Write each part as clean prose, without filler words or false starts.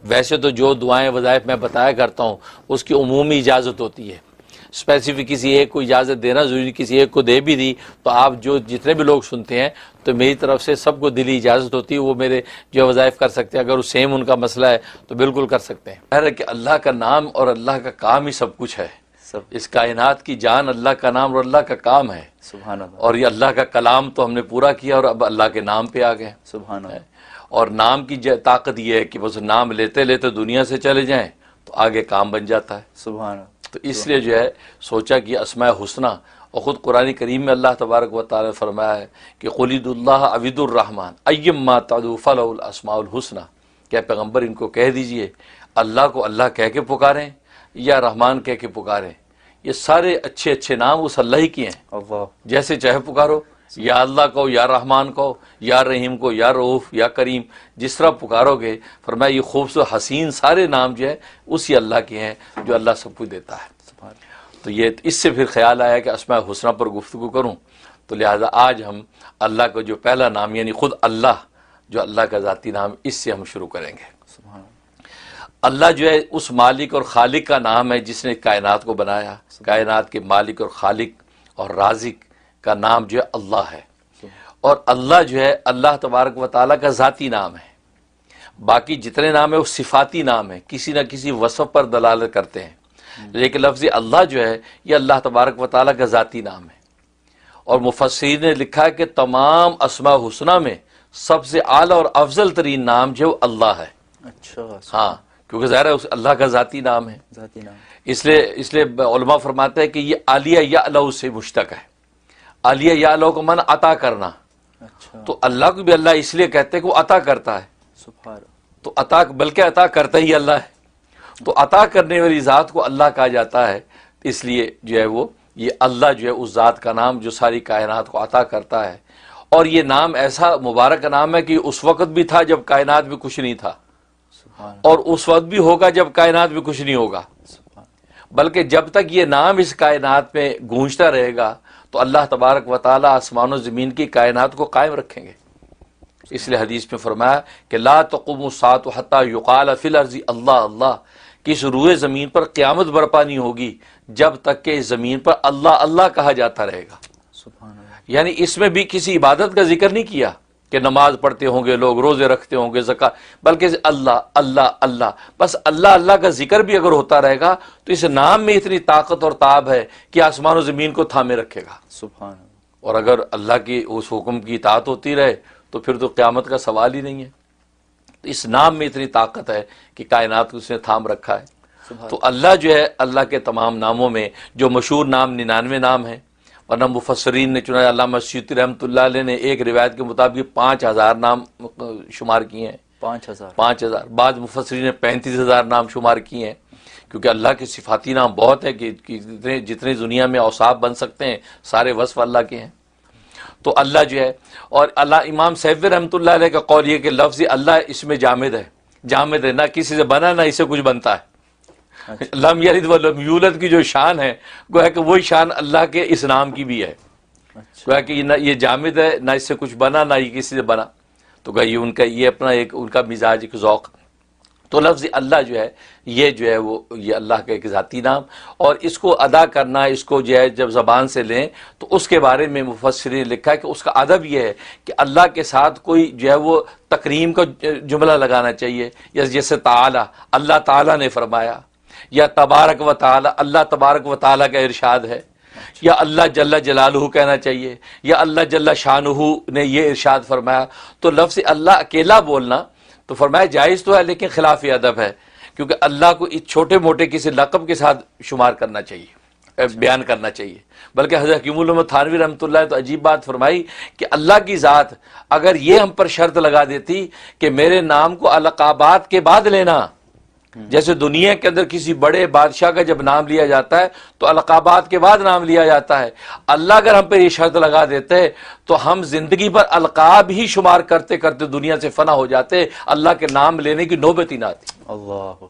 ویسے تو جو دعائیں وظائف میں بتایا کرتا ہوں اس کی عمومی اجازت ہوتی ہے، اسپیسیفک کسی ایک کو اجازت دینا ضروری، کسی ایک کو دے بھی دی تو آپ جو جتنے بھی لوگ سنتے ہیں تو میری طرف سے سب کو دلی اجازت ہوتی ہے، وہ میرے جو وظائف کر سکتے ہیں، اگر وہ سیم ان کا مسئلہ ہے تو بالکل کر سکتے ہیں۔ خیر ہے کہ اللہ کا نام اور اللہ کا کام ہی سب کچھ ہے، اس کائنات کی جان اللہ کا نام اور اللہ کا کام ہے، سبحان اللہ۔ اور یہ اللہ کا کلام تو ہم نے پورا کیا اور اب اللہ کے نام پہ آ گئے۔ سبحان اللہ۔ اور نام کی طاقت یہ ہے کہ بس نام لیتے لیتے دنیا سے چلے جائیں تو آگے کام بن جاتا ہے۔ سبحان اللہ۔ تو اس لیے جو ہے سوچا کہ اسماء حسنہ، اور خود قرآن کریم میں اللہ تبارک و تعالی نے فرمایا ہے کہ قل ادعوا اللہ او ادعوا الرحمن ایما تدعوا فلہ الاسماء الحسنى، کہ پیغمبر ان کو کہہ دیجئے اللہ کو اللہ کہہ کے پکاریں یا رحمان کہہ کے پکاریں، یہ سارے اچھے اچھے نام اس اللہ ہی کے ہیں، اللہ، جیسے چاہے پکارو، یا اللہ کو، یا رحمان کو، یا رحیم کو، یا رؤوف، یا کریم، جس طرح پکارو گے، فرمایا یہ خوبصورت حسین سارے نام جو ہے اسی اللہ کے ہیں جو اللہ سب کچھ دیتا ہے۔ سبحان اللہ۔ تو یہ اس سے پھر خیال آیا کہ اسماء حسنہ پر گفتگو کروں، تو لہٰذا آج ہم اللہ کا جو پہلا نام یعنی خود اللہ، جو اللہ کا ذاتی نام، اس سے ہم شروع کریں گے۔ سبحان اللہ۔ اللہ جو ہے اس مالک اور خالق کا نام ہے جس نے کائنات کو بنایا، کائنات کے مالک اور خالق اور رازق کا نام جو ہے اللہ ہے، اور اللہ جو ہے اللہ تبارک و تعالیٰ کا ذاتی نام ہے۔ باقی جتنے نام ہیں وہ صفاتی نام ہیں، کسی نہ کسی وصف پر دلالت کرتے ہیں، لیکن لفظ اللہ جو ہے یہ اللہ تبارک و تعالیٰ کا ذاتی نام ہے۔ اور مفسرین نے لکھا ہے کہ تمام اسماء حسنہ میں سب سے اعلیٰ اور افضل ترین نام جو ہے وہ اللہ ہے۔ اچھا، ہاں، کیونکہ ظاہر ہے اللہ کا ذاتی نام ہے، ذاتی نام۔ اس لیے علماء فرماتے ہیں کہ یہ عالیہ یعلو سے مشتق ہے۔ عالیہ یعلو کو معنی عطا کرنا، اچھا، تو اللہ کو بھی اللہ اس لیے کہتے ہیں کہ وہ عطا کرتا ہے، سبحان اللہ۔ تو عطا بلکہ عطا کرتا ہی اللہ ہے، تو عطا کرنے والی ذات کو اللہ کہا جاتا ہے، اس لیے جو ہے وہ یہ اللہ جو ہے اس ذات کا نام جو ساری کائنات کو عطا کرتا ہے۔ اور یہ نام ایسا مبارک نام ہے کہ اس وقت بھی تھا جب کائنات میں کچھ نہیں تھا، سبحان اللہ۔ اور اس وقت بھی ہوگا جب کائنات میں کچھ نہیں ہوگا، سبحان اللہ۔ بلکہ جب تک یہ نام اس کائنات میں گونجتا رہے گا تو اللہ تبارک و تعالیٰ آسمان و زمین کی کائنات کو قائم رکھیں گے۔ اس لیے حدیث میں فرمایا کہ لا تقوم الساعة حتى يقال في الارض اللہ اللہ، کہ اس روئے زمین پر قیامت برپا نہیں ہوگی جب تک کہ اس زمین پر اللہ اللہ کہا جاتا رہے گا۔ سبحان اللہ۔ یعنی اس میں بھی کسی عبادت کا ذکر نہیں کیا کہ نماز پڑھتے ہوں گے لوگ، روزے رکھتے ہوں گے، زکوٰۃ، بلکہ اللہ اللہ اللہ، بس اللہ اللہ کا ذکر بھی اگر ہوتا رہے گا تو اس نام میں اتنی طاقت اور تاب ہے کہ آسمان و زمین کو تھامے رکھے گا۔ سبحان اللہ۔ اور اگر اللہ کی اس حکم کی اطاعت ہوتی رہے تو پھر تو قیامت کا سوال ہی نہیں ہے۔ تو اس نام میں اتنی طاقت ہے کہ کائنات کو اس نے تھام رکھا ہے۔ تو اللہ جو ہے اللہ کے تمام ناموں میں جو مشہور نام 99 نام ہیں، ورنہ مفسرین نے چنانچہ علامہ سیوطی رحمۃ اللہ علیہ نے ایک روایت کے مطابق 5000 نام شمار کیے ہیں، 5000، بعض مفسرین نے 35000 نام شمار کیے ہیں، کیونکہ اللہ کے صفاتی نام بہت ہے کہ جتنے دنیا میں اوصاف بن سکتے ہیں سارے وصف اللہ کے ہیں۔ تو اللہ جو ہے، اور اللہ امام سیوطی رحمۃ اللہ علیہ کا قول یہ کہ لفظ اللہ اس میں جامد ہے، جامد ہے، نہ کسی سے بنا نہ اس سے کچھ بنتا ہے۔ لم یلد ولم یولد کی جو شان ہے گویا کہ وہی شان اللہ کے اس نام کی بھی ہے، گویا کہ نہ یہ جامد ہے، نہ اس سے کچھ بنا، نہ یہ کسی سے بنا، تو گویا یہ ان کا یہ اپنا ایک ان کا مزاج، ایک ذوق۔ تو لفظ اللہ جو ہے یہ جو ہے وہ یہ اللہ کا ایک ذاتی نام، اور اس کو ادا کرنا، اس کو جو ہے جب زبان سے لیں تو اس کے بارے میں مفسرین نے لکھا ہے کہ اس کا ادب یہ ہے کہ اللہ کے ساتھ کوئی جو ہے وہ تکریم کا جملہ لگانا چاہیے، جیسے تعالی، اللہ تعالیٰ نے فرمایا، یا تبارک و تعالی، اللہ تبارک و تعالیٰ کا ارشاد ہے، یا اللہ جل جلالہ کہنا چاہیے، یا اللہ جل شانہ نے یہ ارشاد فرمایا۔ تو لفظ اللہ اکیلا بولنا تو فرمایا جائز تو ہے لیکن خلاف ادب ہے، کیونکہ اللہ کو اس چھوٹے موٹے کسی لقب کے ساتھ شمار کرنا چاہیے، بیان کرنا چاہیے۔ بلکہ حضرت حکیم الامت تھانوی رحمۃ اللہ تو عجیب بات فرمائی کہ اللہ کی ذات اگر یہ ہم پر شرط لگا دیتی کہ میرے نام کو القابات کے بعد لینا، جیسے دنیا کے اندر کسی بڑے بادشاہ کا جب نام لیا جاتا ہے تو القابات کے بعد نام لیا جاتا ہے، اللہ اگر ہم پہ یہ شرط لگا دیتے تو ہم زندگی پر القاب ہی شمار کرتے کرتے دنیا سے فنا ہو جاتے، اللہ کے نام لینے کی نوبت ہی نہ آتی۔ اللہ،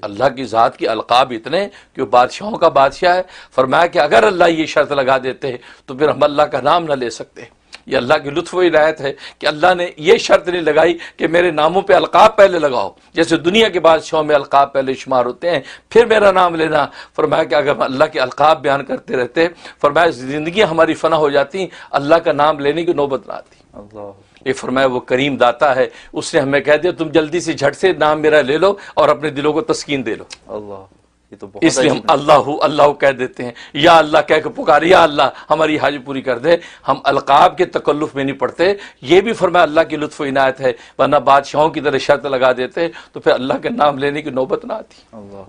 اللہ کی ذات کی القاب اتنے کہ وہ بادشاہوں کا بادشاہ ہے، فرمایا کہ اگر اللہ یہ شرط لگا دیتے تو پھر ہم اللہ کا نام نہ لے سکتے۔ یہ اللہ کی لطف و عنایت ہے کہ اللہ نے یہ شرط نہیں لگائی کہ میرے ناموں پہ القاب پہلے لگاؤ، جیسے دنیا کے بادشاہوں میں القاب پہلے شمار ہوتے ہیں پھر میرا نام لینا۔ فرمایا کہ اگر ہم اللہ کے القاب بیان کرتے رہتے، فرمایا زندگیاں ہماری فنا ہو جاتی، اللہ کا نام لینے کی نوبت نہ آتی۔ اللہ یہ فرمایا وہ کریم داتا ہے، اس نے ہمیں کہہ دیا تم جلدی سے جھٹ سے نام میرا لے لو اور اپنے دلوں کو تسکین دے لو۔ اللہ، یہ تو بہت اس لیے ہم عجیب اللہ اللہ کہہ دیتے ہیں، یا اللہ کہہ کے پکارے، یا اللہ ہماری حاجت پوری کر دے۔ ہم القاب کے تکلف میں نہیں پڑتے، یہ بھی فرمایا اللہ کی لطف و عنایت ہے، ورنہ بادشاہوں کی طرح شرط لگا دیتے تو پھر اللہ کے نام لینے کی نوبت نہ آتی۔ اللہ،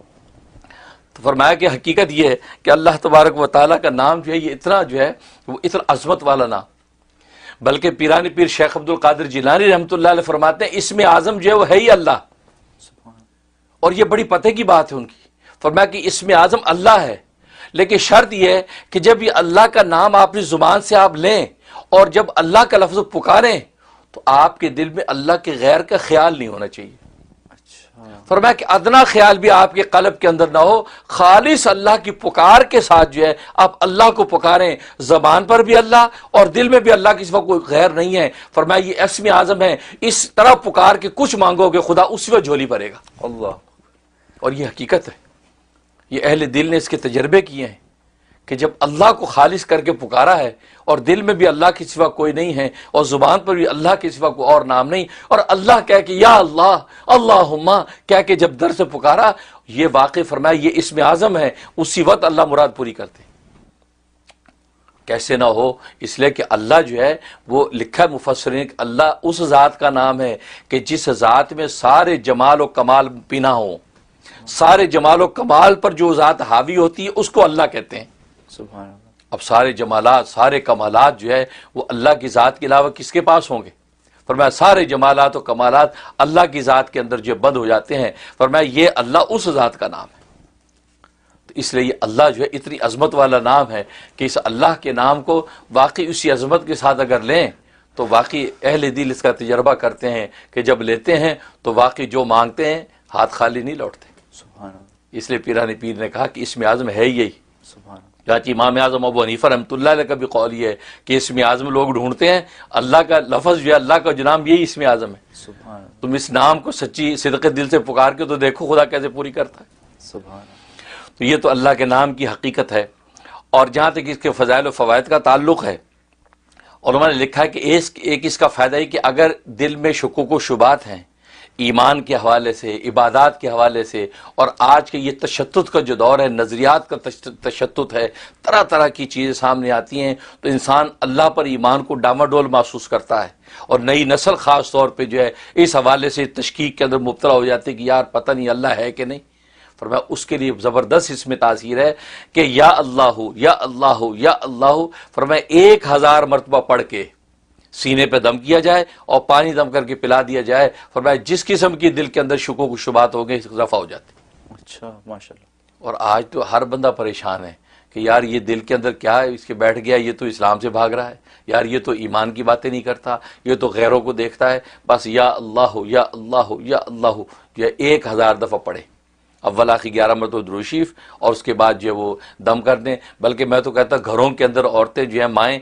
تو فرمایا کہ حقیقت یہ ہے کہ اللہ تبارک و تعالیٰ کا نام جو ہے یہ اتنا جو ہے وہ اتنا عظمت والا نام، بلکہ پیرانی پیر شیخ عبد القادر جیلانی رحمۃ اللہ علیہ فرماتے ہیں اسم اعظم جو ہے وہ ہے ہی اللہ، سبحان اور یہ بڑی پتہ کی بات ہے ان کی۔ فرمایا کہ اسم اعظم اللہ ہے، لیکن شرط یہ ہے کہ جب یہ اللہ کا نام اپنی زبان سے آپ لیں اور جب اللہ کا لفظ پکاریں تو آپ کے دل میں اللہ کے غیر کا خیال نہیں ہونا چاہیے۔ اچھا، فرمایا کہ ادنا خیال بھی آپ کے قلب کے اندر نہ ہو، خالص اللہ کی پکار کے ساتھ جو ہے آپ اللہ کو پکاریں، زبان پر بھی اللہ اور دل میں بھی اللہ کے سوا کوئی غیر نہیں ہے۔ فرمایا یہ اسم اعظم ہے، اس طرح پکار کے کچھ مانگو گے خدا اسی وقت جھولی بھرے گا، اللہ، اور یہ حقیقت ہے۔ یہ اہل دل نے اس کے تجربے کیے ہیں کہ جب اللہ کو خالص کر کے پکارا ہے اور دل میں بھی اللہ کے سوا کوئی نہیں ہے اور زبان پر بھی اللہ کے سوا کوئی اور نام نہیں، اور اللہ کہہ کے یا اللہ اللہم کہہ کے جب در سے پکارا، یہ واقع فرمایا یہ اسم اعظم ہے، اسی وقت اللہ مراد پوری کرتے۔ کیسے نہ ہو، اس لیے کہ اللہ جو ہے وہ لکھا ہے مفسرین کہ اللہ اس ذات کا نام ہے کہ جس ذات میں سارے جمال و کمال پنہاں ہوں، سارے جمال و کمال پر جو ذات حاوی ہوتی ہے اس کو اللہ کہتے ہیں۔ سبحان اللہ، اب سارے جمالات سارے کمالات جو ہے وہ اللہ کی ذات کے علاوہ کس کے پاس ہوں گے؟ فرمایا سارے جمالات و کمالات اللہ کی ذات کے اندر جو بند ہو جاتے ہیں، فرمایا یہ اللہ اس ذات کا نام ہے۔ تو اس لیے یہ اللہ جو ہے اتنی عظمت والا نام ہے کہ اس اللہ کے نام کو واقعی اسی عظمت کے ساتھ اگر لیں تو واقعی اہل دل اس کا تجربہ کرتے ہیں کہ جب لیتے ہیں تو واقعی جو مانگتے ہیں ہاتھ خالی نہیں لوٹتے۔ سبحان اللہ، اس لیے پیرانی پیر نے کہا کہ اسم اعظم ہے یہی۔ سبحان اللہ، چاچی امام اعظم ابو حنیفہ رحمۃ اللہ علیہ کا بھی قول یہ ہے کہ اسم اعظم لوگ ڈھونڈتے ہیں، اللہ کا لفظ جو ہے اللہ کا جو نام یہی اسم اعظم ہے۔ سبحان اللہ، تم اس نام کو سچی صدق دل سے پکار کے تو دیکھو خدا کیسے پوری کرتا ہے۔ سبحان اللہ، تو یہ تو اللہ کے نام کی حقیقت ہے۔ اور جہاں تک اس کے فضائل و فوائد کا تعلق ہے، علماء نے لکھا ہے کہ ایک اس کا فائدہ ہے کہ اگر دل میں شکوک و شبہات ہیں ایمان کے حوالے سے، عبادات کے حوالے سے، اور آج کے یہ تشدد کا جو دور ہے، نظریات کا تشدد ہے، طرح طرح کی چیزیں سامنے آتی ہیں، تو انسان اللہ پر ایمان کو ڈاماڈول محسوس کرتا ہے، اور نئی نسل خاص طور پہ جو ہے اس حوالے سے تشکیک کے اندر مبتلا ہو جاتی ہے کہ یار پتہ نہیں اللہ ہے کہ نہیں۔ فرمایا اس کے لیے زبردست اس میں تاثیر ہے کہ یا اللہ یا اللہ یا اللہ، فرمایا 1000 مرتبہ پڑھ کے سینے پہ دم کیا جائے اور پانی دم کر کے پلا دیا جائے، فرمایا جس قسم کی دل کے اندر شکوک و شبہات ہو گئے رفع ہو جاتے۔ اچھا، ماشاء اللہ، اور آج تو ہر بندہ پریشان ہے کہ یار یہ دل کے اندر کیا ہے، اس کے بیٹھ گیا، یہ تو اسلام سے بھاگ رہا ہے، یار یہ تو ایمان کی باتیں نہیں کرتا، یہ تو غیروں کو دیکھتا ہے، بس یا اللہ یا اللہ یا اللہ جو ہے 1000 دفعہ پڑھے، اول آخر 11 مرتبہ درود شریف، اور اس کے بعد جو ہے وہ دم کر دیں۔ بلکہ میں تو کہتا گھروں کے اندر عورتیں جو ہیں، مائیں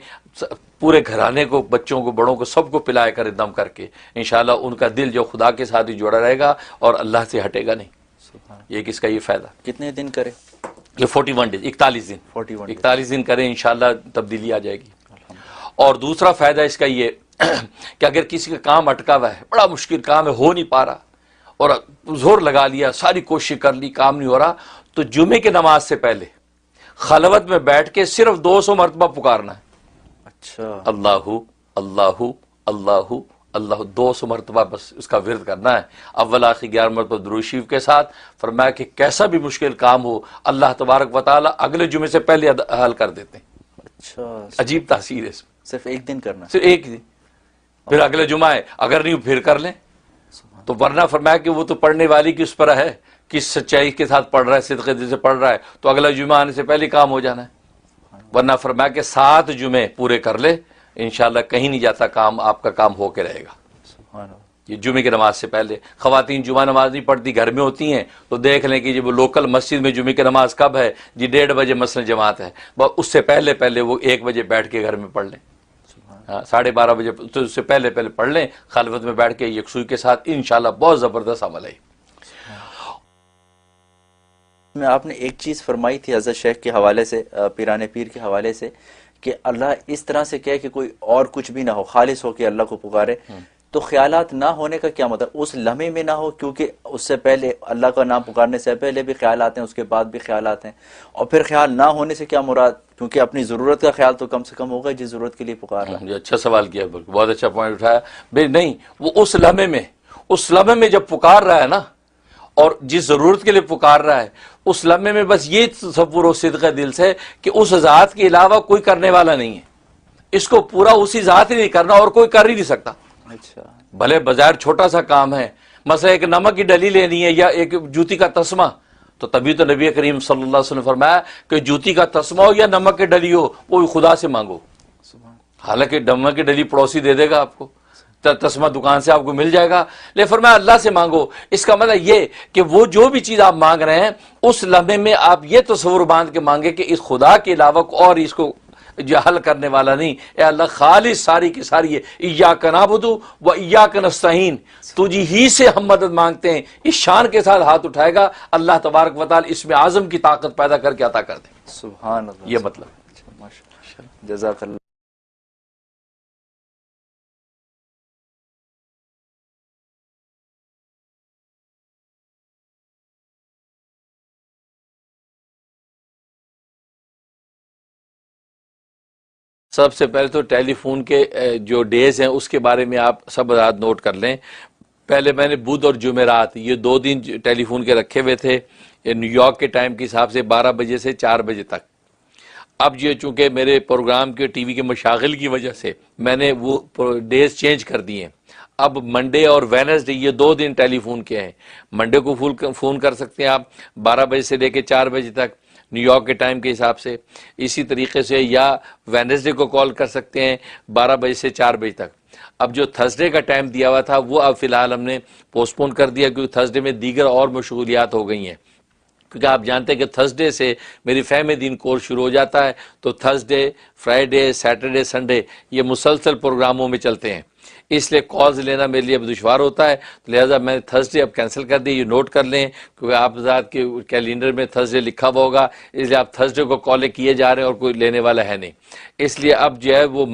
پورے گھرانے کو، بچوں کو، بڑوں کو، سب کو پلایا کرے دم کر کے، انشاءاللہ ان کا دل جو خدا کے ساتھ ہی جڑا رہے گا اور اللہ سے ہٹے گا نہیں۔ سبحان اللہ، یہ کس کا یہ فائدہ؟ کتنے دن کرے؟ یہ 41 ڈیز، 41 دن 41 days. 41 دن کریں، انشاءاللہ تبدیلی آ جائے گی۔ الحمدللہ، اور دوسرا فائدہ اس کا یہ کہ اگر کسی کا کام اٹکا ہوا ہے، بڑا مشکل کام ہے، ہو نہیں پا رہا، اور زور لگا لیا، ساری کوشش کر لی، کام نہیں ہو رہا، تو جمعے کی نماز سے پہلے خلوت میں بیٹھ کے صرف 200 مرتبہ پکارنا ہے، اچھا، اللہ اللہ اللہ اللہ، 200 مرتبہ بس اس کا ورد کرنا ہے، اول آخر 11 مرتبہ درود شریف کے ساتھ۔ فرمایا کہ کیسا بھی مشکل کام ہو اللہ تبارک و تعالی اگلے جمعے سے پہلے حل کر دیتے ہیں۔ اچھا، عجیب تاثیر ہے اس میں، صرف ایک دن کرنا؟ صرف ایک دن، پھر اگلے جمعہ ہے، اگر نہیں پھر کر لیں سبحان تو، ورنہ فرمایا کہ وہ تو پڑھنے والی کی اس پر ہے، کس سچائی کے ساتھ پڑھ رہا ہے، صدق دل سے پڑھ رہا ہے، تو اگلا جمعہ آنے سے پہلے کام ہو جانا ہے، ورنہ فرمایا کہ 7 جمعے پورے کر لے، انشاءاللہ کہیں نہیں جاتا کام، آپ کا کام ہو کے رہے گا۔ سبحان اللہ، یہ جمعے کی نماز سے پہلے خواتین جمعہ نماز نہیں پڑھتی، گھر میں ہوتی ہیں، تو دیکھ لیں کہ جب وہ لوکل مسجد میں جمعے کی نماز کب ہے جی، 1:30 بجے مثلا جماعت ہے، بس اس سے پہلے وہ 1 بجے بیٹھ کے گھر میں پڑھ لیں، سبحان 12:30 بجے تو اس سے پہلے پڑھ لیں خلوت میں بیٹھ کے یکسوئی کے ساتھ، انشاءاللہ بہت زبردست عمل ہے۔ میں آپ نے ایک چیز فرمائی تھی حضرت شیخ کے حوالے سے، پیران پیر کے حوالے سے، کہ اللہ اس طرح سے کہے کہ کوئی اور کچھ بھی نہ ہو، خالص ہو کے اللہ کو پکارے، تو خیالات نہ ہونے کا کیا مطلب؟ اس لمحے میں نہ ہو، کیونکہ اس سے پہلے اللہ کا نام پکارنے سے پہلے بھی خیالات ہیں، اس کے بعد بھی خیالات ہیں، اور پھر خیال نہ ہونے سے کیا مراد؟ کیونکہ اپنی ضرورت کا خیال تو کم سے کم ہوگا جس ضرورت کے لیے پکار رہا ہے۔ یہ اچھا سوال کیا، بہت اچھا پوائنٹ اٹھایا۔ بھئی نہیں، وہ اس لمحے میں جب پکار رہا ہے نا، اور جس ضرورت کے لیے پکار رہا ہے، اس لمحے میں بس یہ تصور و صدق دل سے کہ اس ذات کے علاوہ کوئی کرنے والا نہیں ہے، اس کو پورا اسی ذات ہی نہیں کرنا، اور کوئی کر ہی نہیں سکتا۔ اچھا، بھلے بظاہر چھوٹا سا کام ہے، مثلا ایک نمک کی ڈلی لینی ہے یا ایک جوتی کا تسمہ، تو تبھی تو نبی کریم صلی اللہ علیہ وسلم نے فرمایا کہ جوتی کا تسمہ ہو یا نمک کی ڈلی ہو، وہ خدا سے مانگو۔ حالانکہ نمک کی ڈلی پڑوسی دے دے گا آپ کو، تسمہ دکان سے آپ کو مل جائے گا، لیکن فرمایا اللہ سے مانگو۔ اس کا مطلب یہ کہ وہ جو بھی چیز آپ مانگ رہے ہیں، اس لمحے میں آپ یہ تصور باندھ کے مانگے کہ اس خدا کے علاوہ اور اس کو جو حل کرنے والا نہیں، اے اللہ خالص ساری کی ساری ہے، ایاک نعبد و ایاک نستعین، تجھی ہی سے ہم مدد مانگتے ہیں، اس شان کے ساتھ ہاتھ اٹھائے گا، اللہ تبارک و تعالی اس میں اعظم کی طاقت پیدا کر کے عطا کر دیں۔ سبحان اللہ، یہ مطلب اچھا، ماشاء اللہ، جزاک اللہ۔ سب سے پہلے تو ٹیلی فون کے جو ڈیز ہیں اس کے بارے میں آپ سب حضرات نوٹ کر لیں۔ پہلے میں نے بدھ اور جمعرات یہ 2 دن ٹیلی فون کے رکھے ہوئے تھے، نیو یارک کے ٹائم کے حساب سے 12 بجے سے 4 بجے تک۔ اب یہ چونکہ میرے پروگرام کے ٹی وی کے مشاغل کی وجہ سے میں نے وہ ڈیز چینج کر دیے ہیں۔ اب منڈے اور وینسڈے یہ 2 دن ٹیلی فون کے ہیں۔ منڈے کو فون کر سکتے ہیں آپ 12 بجے سے لے کے 4 بجے تک نیو یارک کے ٹائم کے حساب سے، اسی طریقے سے یا وینسڈے کو کال کر سکتے ہیں 12 بجے سے 4 بجے تک۔ اب جو تھرسڈے کا ٹائم دیا ہوا تھا وہ اب فی الحال ہم نے پوسٹ پون کر دیا، کیونکہ تھرسڈے میں دیگر اور مشغولیات ہو گئی ہیں، کیونکہ آپ جانتے ہیں کہ تھرسڈے سے میری فہم دین کورس شروع ہو جاتا ہے، تو تھرسڈے، فرائیڈے، سیٹرڈے، سنڈے یہ مسلسل پروگراموں میں چلتے ہیں، اس لیے کالز لینا میرے لیے اب دشوار ہوتا ہے، لہٰذا میں نے تھرسڈے اب کینسل کر دی۔ یہ نوٹ کر لیں کیونکہ آپ ذات کے کیلنڈر میں تھرسڈے لکھا ہوا ہوگا، اس لیے آپ تھرسڈے کو کالیں کیے جا رہے ہیں اور کوئی لینے والا ہے نہیں، اس لیے اب جو ہے وہ